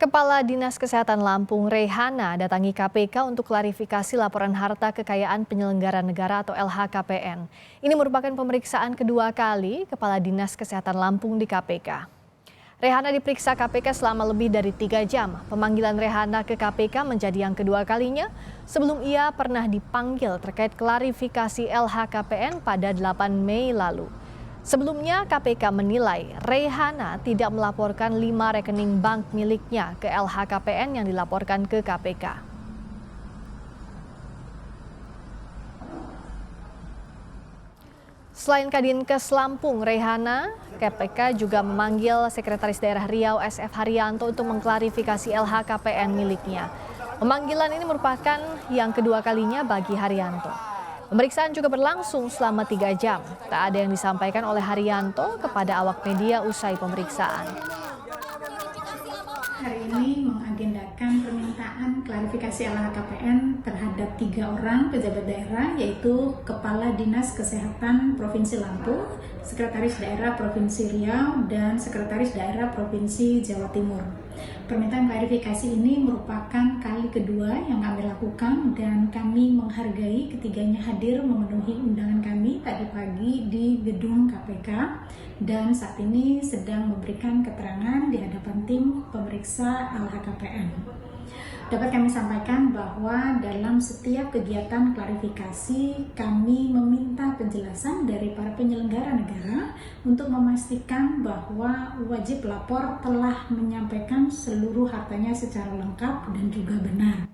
Kepala Dinas Kesehatan Lampung Rehana datangi KPK untuk klarifikasi laporan harta kekayaan penyelenggara negara atau LHKPN. Ini merupakan pemeriksaan kedua kali Kepala Dinas Kesehatan Lampung di KPK. Rehana diperiksa KPK selama lebih dari 3 jam. Pemanggilan Rehana ke KPK menjadi yang kedua kalinya. Sebelum ia pernah dipanggil terkait klarifikasi LHKPN pada 8 Mei lalu. Sebelumnya KPK menilai Rehana tidak melaporkan 5 rekening bank miliknya ke LHKPN yang dilaporkan ke KPK. Selain Kadinkes Lampung, Rehana, KPK juga memanggil Sekretaris Daerah Riau SF Haryanto untuk mengklarifikasi LHKPN miliknya. Pemanggilan ini merupakan yang kedua kalinya bagi Haryanto. Pemeriksaan juga berlangsung selama 3 jam. Tak ada yang disampaikan oleh Haryanto kepada awak media usai pemeriksaan. Hari ini mengagendakan permintaan klarifikasi LHKPN terhadap 3 orang pejabat daerah, yaitu Kepala Dinas Kesehatan Provinsi Lampung, Sekretaris Daerah Provinsi Riau, dan Sekretaris Daerah Provinsi Jawa Timur. Permintaan klarifikasi ini merupakan kali kedua yang kami lakukan dan kami menghargai ketiganya hadir memenuhi undangan kami tadi pagi di gedung KPK dan saat ini sedang memberikan keterangan di hadapan tim pemeriksa LHKPN. Dapat kami sampaikan bahwa dalam setiap kegiatan klarifikasi kami meminta penjelasan dari para penyelenggara negara untuk memastikan bahwa wajib lapor telah menyampaikan seluruh hartanya secara lengkap dan juga benar.